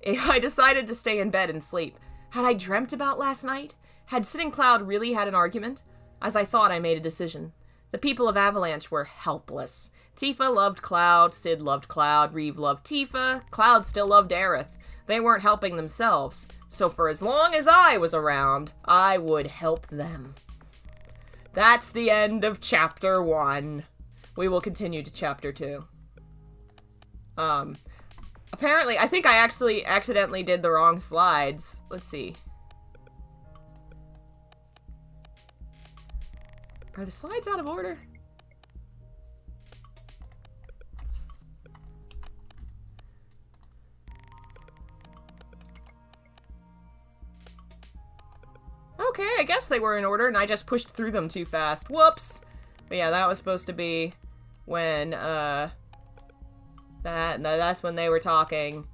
I decided to stay in bed and sleep. Had I dreamt about last night? Had Sid and Cloud really had an argument? As I thought, I made a decision. The people of Avalanche were helpless. Tifa loved Cloud, Sid loved Cloud, Reeve loved Tifa, Cloud still loved Aerith. They weren't helping themselves. So for as long as I was around, I would help them. That's the end of Chapter 1. We will continue to Chapter 2. Apparently, I think I actually accidentally did the wrong slides. Let's see. Are the slides out of order? Okay, I guess they were in order, and I just pushed through them too fast. Whoops! But yeah, that was supposed to be when, that's when they were talking.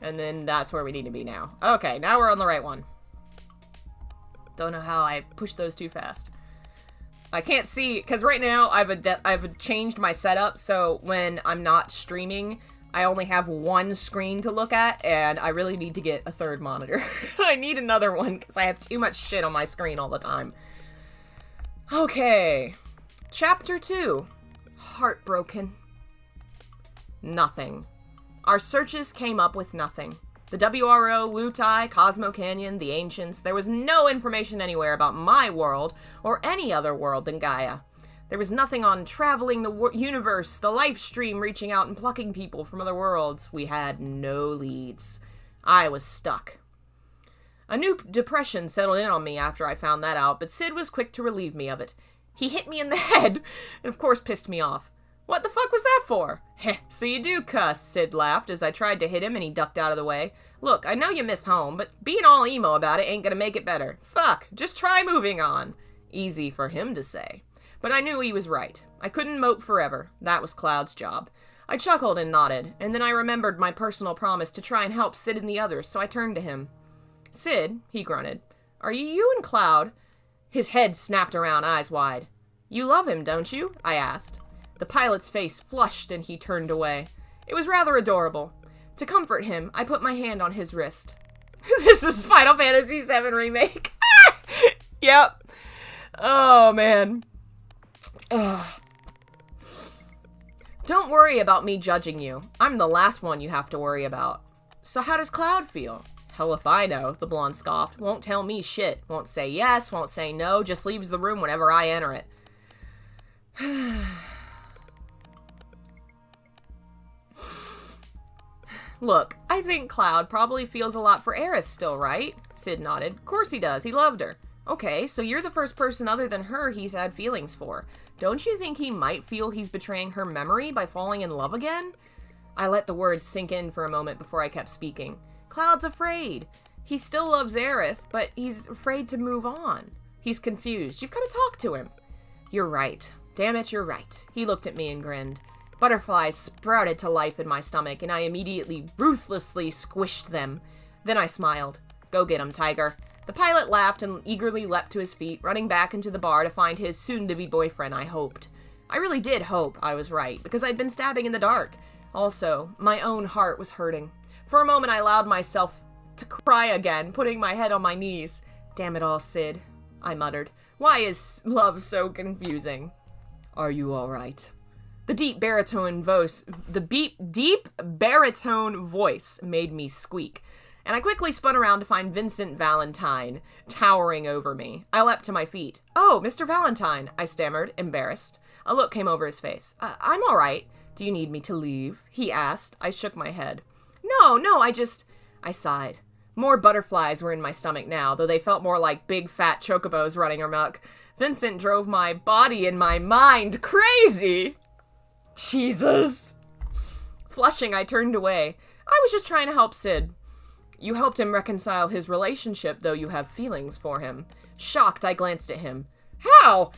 And then that's where we need to be now. Okay, now we're on the right one. Don't know how I pushed those too fast. I can't see, because right now I've changed my setup, so when I'm not streaming, I only have one screen to look at, and I really need to get a third monitor. I need another one, because I have too much shit on my screen all the time. Okay. Chapter 2. Heartbroken. Nothing. Our searches came up with nothing. The WRO, Wutai, Cosmo Canyon, the Ancients, there was no information anywhere about my world or any other world than Gaia. There was nothing on traveling the universe, the life stream reaching out and plucking people from other worlds. We had no leads. I was stuck. A new depression settled in on me after I found that out, but Sid was quick to relieve me of it. He hit me in the head, and of course pissed me off. What the fuck was that for? Heh, so you do cuss, Sid laughed as I tried to hit him and he ducked out of the way. Look, I know you miss home, but being all emo about it ain't gonna make it better. Fuck, just try moving on. Easy for him to say. But I knew he was right. I couldn't mope forever. That was Cloud's job. I chuckled and nodded, and then I remembered my personal promise to try and help Sid and the others, so I turned to him. Sid, he grunted, are you and Cloud? His head snapped around, eyes wide. You love him, don't you? I asked. The pilot's face flushed and he turned away. It was rather adorable. To comfort him, I put my hand on his wrist. This is Final Fantasy VII Remake. Yep. Oh, man. Ugh. Don't worry about me judging you. I'm the last one you have to worry about. So how does Cloud feel? Hell if I know, the blonde scoffed. Won't tell me shit. Won't say yes, won't say no, just leaves the room whenever I enter it. Look, I think Cloud probably feels a lot for Aerith still, right? Sid nodded. Of course he does. He loved her. Okay, so you're the first person other than her he's had feelings for. Don't you think he might feel he's betraying her memory by falling in love again? I let the words sink in for a moment before I kept speaking. Cloud's afraid. He still loves Aerith, but he's afraid to move on. He's confused. You've got to talk to him. You're right. Damn it, you're right. He looked at me and grinned. Butterflies sprouted to life in my stomach, and I immediately, ruthlessly squished them. Then I smiled. Go get him, Tiger. The pilot laughed and eagerly leapt to his feet, running back into the bar to find his soon-to-be boyfriend, I hoped. I really did hope I was right, because I'd been stabbing in the dark. Also, my own heart was hurting. For a moment, I allowed myself to cry again, putting my head on my knees. Damn it all, Sid, I muttered. Why is love so confusing? Are you all right? The deep baritone voice made me squeak, and I quickly spun around to find Vincent Valentine towering over me. I leapt to my feet. Oh, Mr. Valentine, I stammered, embarrassed. A look came over his face. I'm all right. Do you need me to leave? He asked. I shook my head. No, I sighed. More butterflies were in my stomach now, though they felt more like big fat chocobos running amok. Vincent drove my body and my mind crazy. Jesus. Flushing, I turned away. I was just trying to help Sid. You helped him reconcile his relationship, though you have feelings for him. Shocked, I glanced at him. How?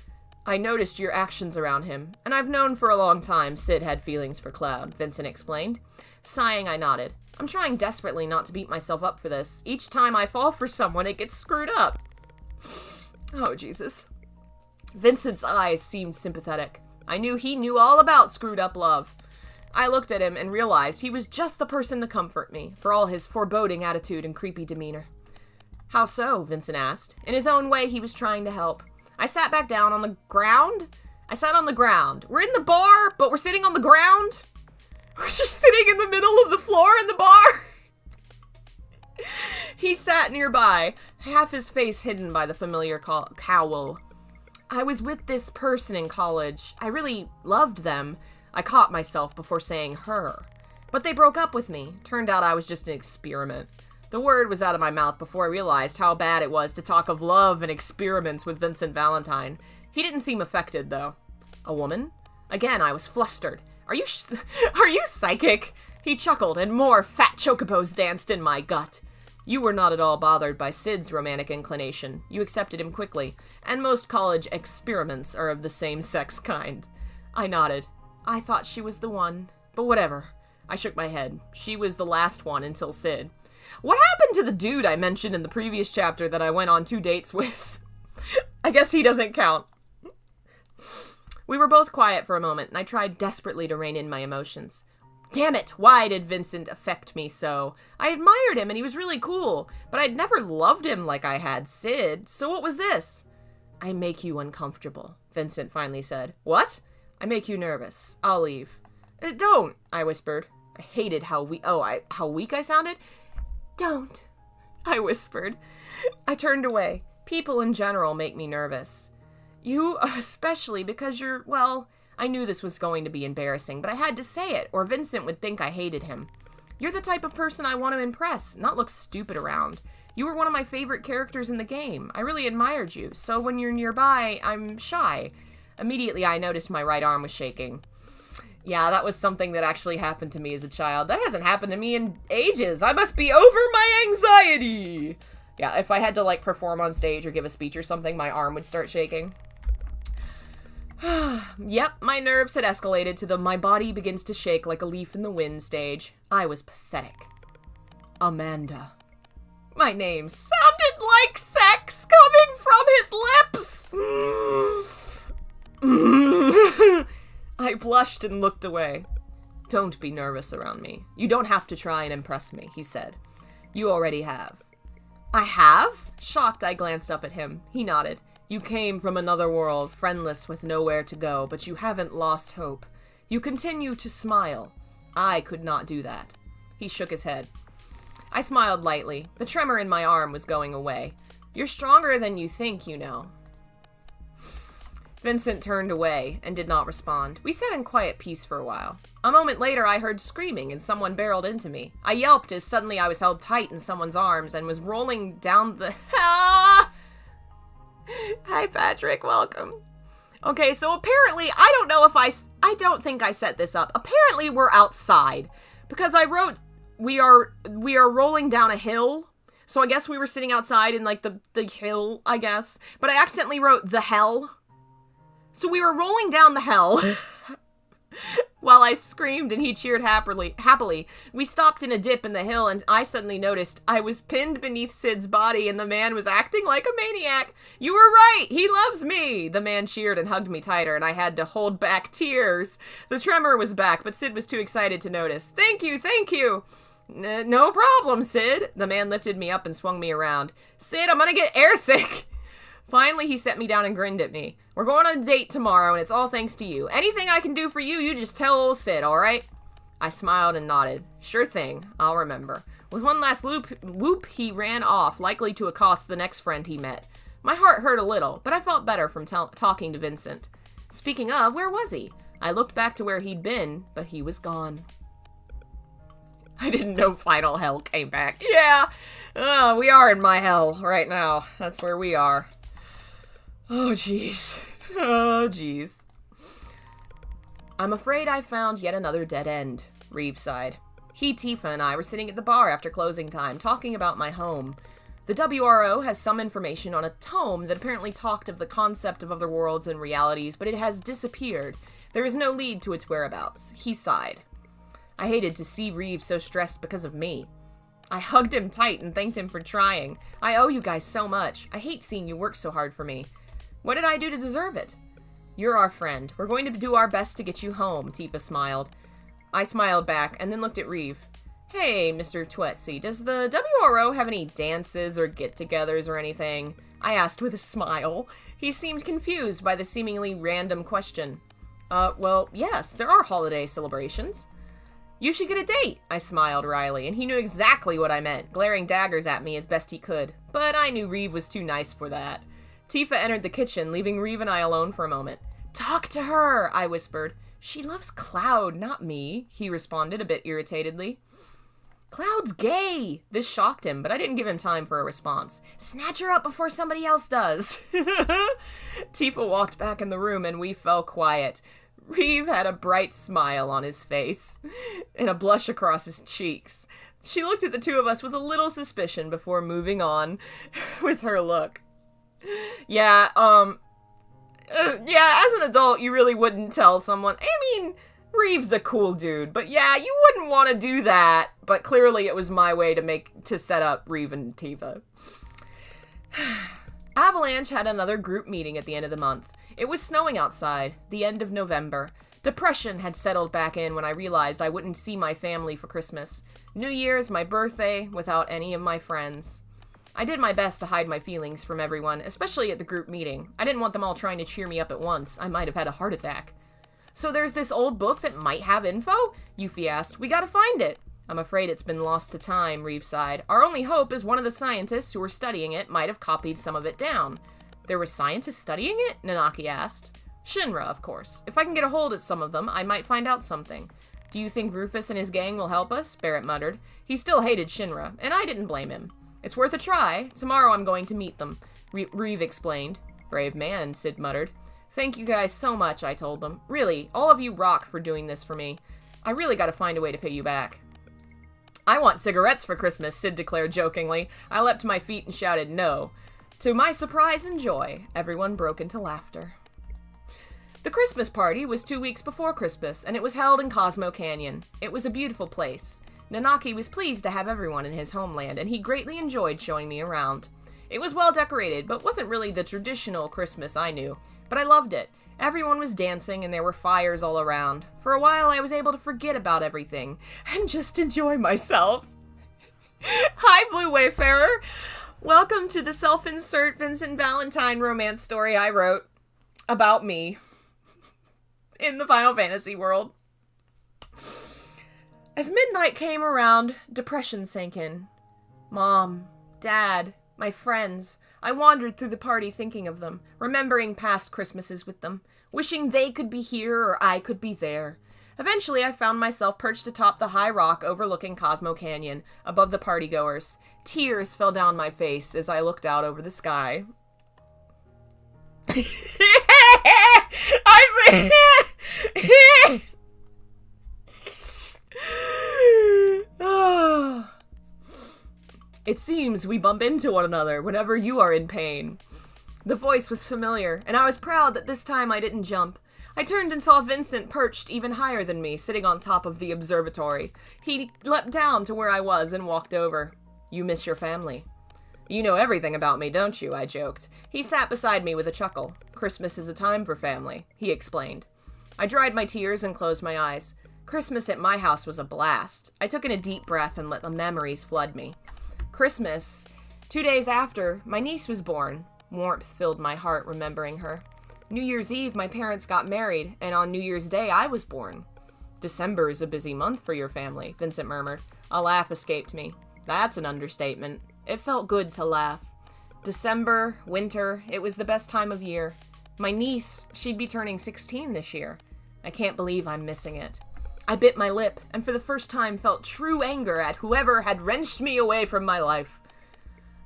I noticed your actions around him, and I've known for a long time Sid had feelings for Cloud, Vincent explained. Sighing, I nodded. I'm trying desperately not to beat myself up for this. Each time I fall for someone, it gets screwed up. Oh, Jesus. Vincent's eyes seemed sympathetic. I knew he knew all about screwed up love. I looked at him and realized he was just the person to comfort me, for all his foreboding attitude and creepy demeanor. How so? Vincent asked. In his own way, he was trying to help. I sat back down on the ground. I sat on the ground. We're in the bar, but we're sitting on the ground? We're just sitting in the middle of the floor in the bar? He sat nearby, half his face hidden by the familiar cowl. I was with this person in college. I really loved them. I caught myself before saying her. But they broke up with me. Turned out I was just an experiment. The word was out of my mouth before I realized how bad it was to talk of love and experiments with Vincent Valentine. He didn't seem affected, though. A woman? Again, I was flustered. Are you psychic? He chuckled, and more fat chocobos danced in my gut. You were not at all bothered by Sid's romantic inclination. You accepted him quickly, and most college experiments are of the same sex kind. I nodded. I thought she was the one, but whatever. I shook my head. She was the last one until Sid. What happened to the dude I mentioned in the previous chapter that I went on 2 dates with? I guess he doesn't count. We were both quiet for a moment, and I tried desperately to rein in my emotions. Damn it, why did Vincent affect me so? I admired him, and he was really cool, but I'd never loved him like I had Sid, so what was this? I make you uncomfortable, Vincent finally said. What? I make you nervous. I'll leave. Don't, I whispered. I hated how weak I sounded. Don't, I whispered. I turned away. People in general make me nervous. You especially, because you're, well, I knew this was going to be embarrassing, but I had to say it, or Vincent would think I hated him. You're the type of person I want to impress, not look stupid around. You were one of my favorite characters in the game. I really admired you, so when you're nearby, I'm shy. Immediately, I noticed my right arm was shaking. Yeah, that was something that actually happened to me as a child. That hasn't happened to me in ages. I must be over my anxiety. Yeah, if I had to, like, perform on stage or give a speech or something, my arm would start shaking. Yep, my nerves had escalated to the my body begins to shake like a leaf in the wind stage. I was pathetic. Amanda. My name sounded like sex coming from his lips. I blushed and looked away. Don't be nervous around me. You don't have to try and impress me, he said. You already have. I have? Shocked, I glanced up at him. He nodded. You came from another world, friendless with nowhere to go, but you haven't lost hope. You continue to smile. I could not do that. He shook his head. I smiled lightly. The tremor in my arm was going away. You're stronger than you think, you know. Vincent turned away and did not respond. We sat in quiet peace for a while. A moment later, I heard screaming and someone barreled into me. I yelped as suddenly I was held tight in someone's arms and was rolling down the... Hi, Patrick. Welcome. Okay, so apparently, I don't think I set this up. Apparently, we're outside. Because I wrote, we are rolling down a hill. So I guess we were sitting outside in, like, the hill, I guess. But I accidentally wrote the hell. So we were rolling down the hell. While I screamed and he cheered happily. We stopped in a dip in the hill and I suddenly noticed I was pinned beneath Sid's body and the man was acting like a maniac. You were right! He loves me! The man cheered and hugged me tighter and I had to hold back tears. The tremor was back, but Sid was too excited to notice. Thank you, thank you! No problem, Sid. The man lifted me up and swung me around. Sid, I'm gonna get airsick! Finally, he set me down and grinned at me. We're going on a date tomorrow, and it's all thanks to you. Anything I can do for you, you just tell old Sid, all right? I smiled and nodded. Sure thing. I'll remember. With one last whoop, he ran off, likely to accost the next friend he met. My heart hurt a little, but I felt better from talking to Vincent. Speaking of, where was he? I looked back to where he'd been, but he was gone. I didn't know Final Hell came back. Yeah, we are in my hell right now. That's where we are. Oh, jeez. Oh, jeez. I'm afraid I found yet another dead end, Reeve sighed. He, Tifa, and I were sitting at the bar after closing time, talking about my home. The WRO has some information on a tome that apparently talked of the concept of other worlds and realities, but it has disappeared. There is no lead to its whereabouts. He sighed. I hated to see Reeve so stressed because of me. I hugged him tight and thanked him for trying. I owe you guys so much. I hate seeing you work so hard for me. What did I do to deserve it? You're our friend. We're going to do our best to get you home, Tifa smiled. I smiled back and then looked at Reeve. Hey, Mr. Twetsy, does the WRO have any dances or get-togethers or anything? I asked with a smile. He seemed confused by the seemingly random question. Well, yes, there are holiday celebrations. You should get a date, I smiled wryly, and he knew exactly what I meant, glaring daggers at me as best he could. But I knew Reeve was too nice for that. Tifa entered the kitchen, leaving Reeve and I alone for a moment. Talk to her, I whispered. She loves Cloud, not me, he responded a bit irritatedly. Cloud's gay! This shocked him, but I didn't give him time for a response. Snatch her up before somebody else does. Tifa walked back in the room and we fell quiet. Reeve had a bright smile on his face and a blush across his cheeks. She looked at the two of us with a little suspicion before moving on with her look. Yeah, as an adult, you really wouldn't tell someone. I mean, Reeve's a cool dude, but yeah, you wouldn't want to do that. But clearly it was my way to set up Reeve and Tifa. Avalanche had another group meeting at the end of the month. It was snowing outside, the end of November. Depression had settled back in when I realized I wouldn't see my family for Christmas. New Year's, my birthday, without any of my friends. I did my best to hide my feelings from everyone, especially at the group meeting. I didn't want them all trying to cheer me up at once. I might have had a heart attack. So there's this old book that might have info? Yuffie asked. We gotta find it. I'm afraid it's been lost to time, Reeve sighed. Our only hope is one of the scientists who were studying it might have copied some of it down. There were scientists studying it? Nanaki asked. Shinra, of course. If I can get a hold of some of them, I might find out something. Do you think Rufus and his gang will help us? Barrett muttered. He still hated Shinra, and I didn't blame him. It's worth a try. Tomorrow I'm going to meet them, Reeve explained. Brave man, Sid muttered. Thank you guys so much, I told them. Really, all of you rock for doing this for me. I really gotta find a way to pay you back. I want cigarettes for Christmas, Sid declared jokingly. I leapt to my feet and shouted no. To my surprise and joy, everyone broke into laughter. The Christmas party was 2 weeks before Christmas, and it was held in Cosmo Canyon. It was a beautiful place. Nanaki was pleased to have everyone in his homeland, and he greatly enjoyed showing me around. It was well decorated, but wasn't really the traditional Christmas I knew. But I loved it. Everyone was dancing, and there were fires all around. For a while, I was able to forget about everything, and just enjoy myself. Hi, Blue Wayfarer! Welcome to the self-insert Vincent Valentine romance story I wrote about me in the Final Fantasy world. As midnight came around, depression sank in. Mom, Dad, my friends, I wandered through the party thinking of them, remembering past Christmases with them, wishing they could be here or I could be there. Eventually, I found myself perched atop the high rock overlooking Cosmo Canyon, above the partygoers. Tears fell down my face as I looked out over the sky. It seems we bump into one another whenever you are in pain. The voice was familiar, and I was proud that this time I didn't jump. I turned and saw Vincent perched even higher than me, sitting on top of the observatory. He leapt down to where I was and walked over. You miss your family. You know everything about me, don't you? I joked. He sat beside me with a chuckle. Christmas is a time for family, he explained. I dried my tears and closed my eyes. Christmas at my house was a blast. I took in a deep breath and let the memories flood me. Christmas. 2 days after, my niece was born. Warmth filled my heart remembering her. New Year's Eve, my parents got married, and on New Year's Day, I was born. December is a busy month for your family, Vincent murmured. A laugh escaped me. That's an understatement. It felt good to laugh. December, winter, it was the best time of year. My niece, she'd be turning 16 this year. I can't believe I'm missing it. I bit my lip, and for the first time felt true anger at whoever had wrenched me away from my life.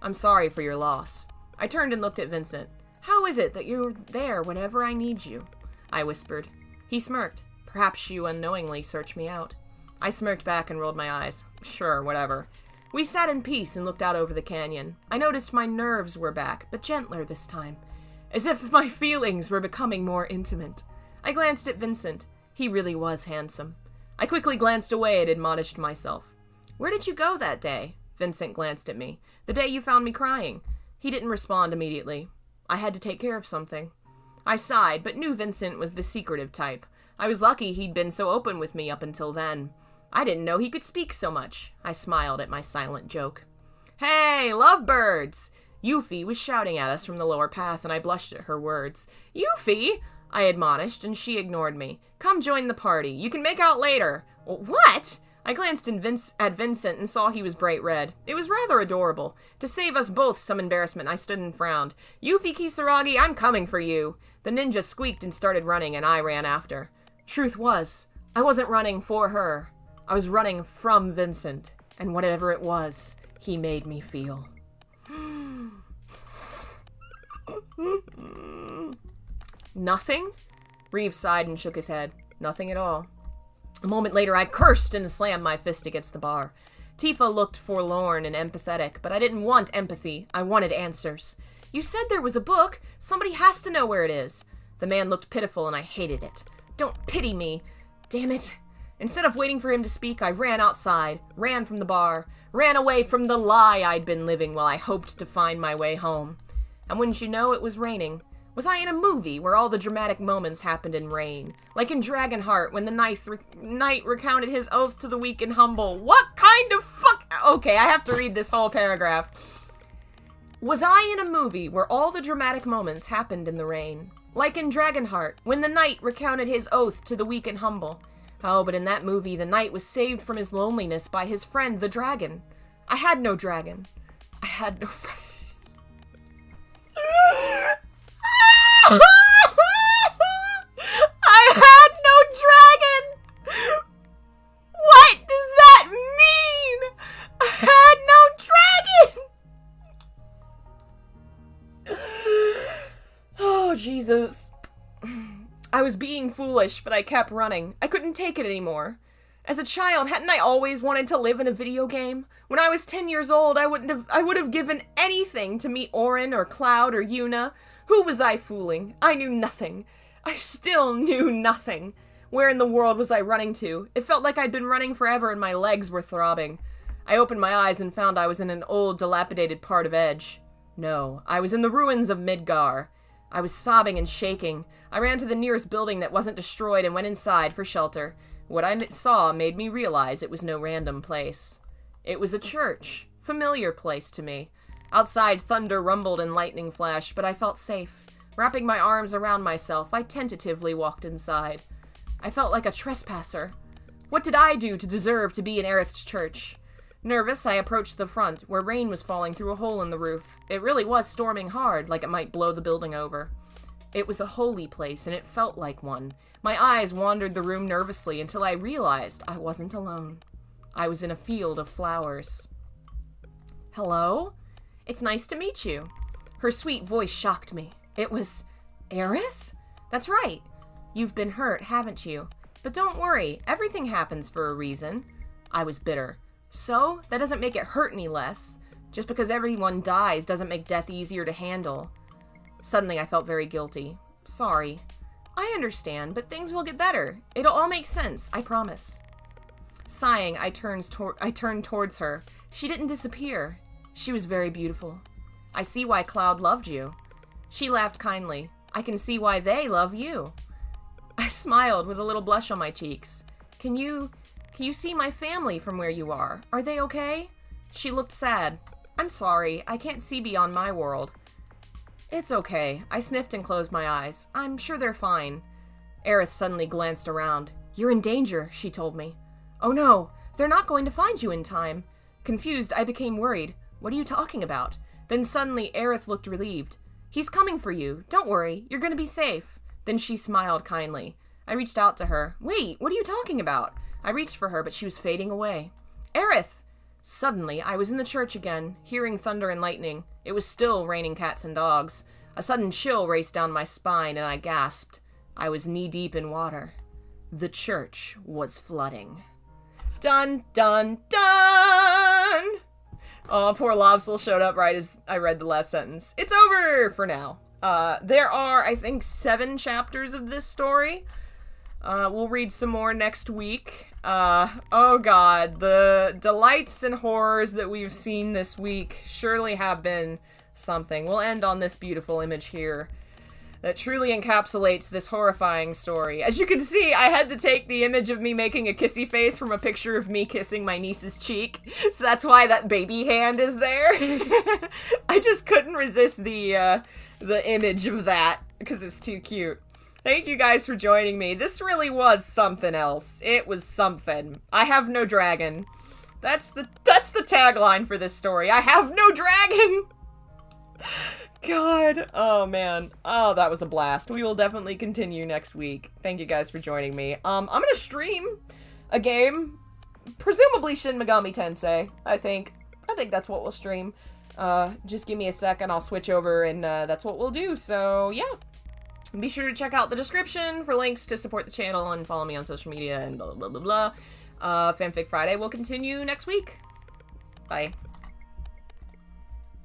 I'm sorry for your loss. I turned and looked at Vincent. How is it that you're there whenever I need you? I whispered. He smirked. Perhaps you unknowingly searched me out. I smirked back and rolled my eyes. Sure, whatever. We sat in peace and looked out over the canyon. I noticed my nerves were back, but gentler this time. As if my feelings were becoming more intimate. I glanced at Vincent. He really was handsome. I quickly glanced away and admonished myself. Where did you go that day? Vincent glanced at me. The day you found me crying. He didn't respond immediately. I had to take care of something. I sighed, but knew Vincent was the secretive type. I was lucky he'd been so open with me up until then. I didn't know he could speak so much. I smiled at my silent joke. Hey, lovebirds! Yuffie was shouting at us from the lower path, and I blushed at her words. Yuffie! I admonished, and she ignored me. Come join the party. You can make out later. What? I glanced at Vincent and saw he was bright red. It was rather adorable. To save us both some embarrassment, I stood and frowned. Yuffie Kisaragi, I'm coming for you. The ninja squeaked and started running, and I ran after. Truth was, I wasn't running for her. I was running from Vincent, and whatever it was, he made me feel. Nothing? Reeve sighed and shook his head. Nothing at all. A moment later, I cursed and slammed my fist against the bar. Tifa looked forlorn and empathetic, but I didn't want empathy. I wanted answers. You said there was a book. Somebody has to know where it is. The man looked pitiful, and I hated it. Don't pity me. Damn it. Instead of waiting for him to speak, I ran outside, ran from the bar, ran away from the lie I'd been living while I hoped to find my way home. And wouldn't you know, it was raining. Was I in a movie where all the dramatic moments happened in rain? Like in Dragonheart, when the knight recounted his oath to the weak and humble. What kind of fuck? Okay, I have to read this whole paragraph. Was I in a movie where all the dramatic moments happened in the rain? Like in Dragonheart, when the knight recounted his oath to the weak and humble. Oh, but in that movie, the knight was saved from his loneliness by his friend, the dragon. I had no dragon. I had no friend. I had no dragon! What does that mean? I had no dragon! Oh, Jesus. I was being foolish, but I kept running. I couldn't take it anymore. As a child, hadn't I always wanted to live in a video game? When I was 10 years old, I would have given anything to meet Orin or Cloud or Yuna. Who was I fooling? I knew nothing. I still knew nothing. Where in the world was I running to? It felt like I'd been running forever and my legs were throbbing. I opened my eyes and found I was in an old, dilapidated part of Edge. No, I was in the ruins of Midgar. I was sobbing and shaking. I ran to the nearest building that wasn't destroyed and went inside for shelter. What I saw made me realize it was no random place. It was a church. Familiar place to me. Outside, thunder rumbled and lightning flashed, but I felt safe. Wrapping my arms around myself, I tentatively walked inside. I felt like a trespasser. What did I do to deserve to be in Aerith's church? Nervous, I approached the front, where rain was falling through a hole in the roof. It really was storming hard, like it might blow the building over. It was a holy place, and it felt like one. My eyes wandered the room nervously until I realized I wasn't alone. I was in a field of flowers. Hello? It's nice to meet you. Her sweet voice shocked me. It was Aerith? That's right. You've been hurt, haven't you? But don't worry, everything happens for a reason. I was bitter. So, that doesn't make it hurt any less. Just because everyone dies doesn't make death easier to handle. Suddenly, I felt very guilty. Sorry. I understand, but things will get better. It'll all make sense, I promise. Sighing, I turned towards her. She didn't disappear. She was very beautiful. I see why Cloud loved you. She laughed kindly. I can see why they love you. I smiled with a little blush on my cheeks. Can you see my family from where you are? Are they okay? She looked sad. I'm sorry, I can't see beyond my world. It's okay. I sniffed and closed my eyes. I'm sure they're fine. Aerith suddenly glanced around. You're in danger, she told me. Oh no, they're not going to find you in time. Confused, I became worried. What are you talking about? Then suddenly Aerith looked relieved. He's coming for you. Don't worry, you're going to be safe. Then she smiled kindly. I reached out to her. Wait, what are you talking about? I reached for her, but she was fading away. Aerith! Suddenly, I was in the church again, hearing thunder and lightning. It was still raining cats and dogs. A sudden chill raced down my spine, and I gasped. I was knee-deep in water. The church was flooding. Dun, dun, dun! Oh, poor Lobsel showed up right as I read the last sentence. It's over for now. There are, I think, 7 chapters of this story. We'll read some more next week. Oh god, the delights and horrors that we've seen this week surely have been something. We'll end on this beautiful image here that truly encapsulates this horrifying story. As you can see, I had to take the image of me making a kissy face from a picture of me kissing my niece's cheek, so that's why that baby hand is there. I just couldn't resist the image of that, because it's too cute. Thank you guys for joining me. This really was something else. It was something. I have no dragon. That's the tagline for this story. I have no dragon! God. Oh, man. Oh, that was a blast. We will definitely continue next week. Thank you guys for joining me. I'm gonna stream a game. Presumably Shin Megami Tensei, I think. I think that's what we'll stream. Just give me a second. I'll switch over and that's what we'll do. So, yeah. Be sure to check out the description for links to support the channel and follow me on social media and blah, blah, blah, blah. Fanfic Friday will continue next week. Bye.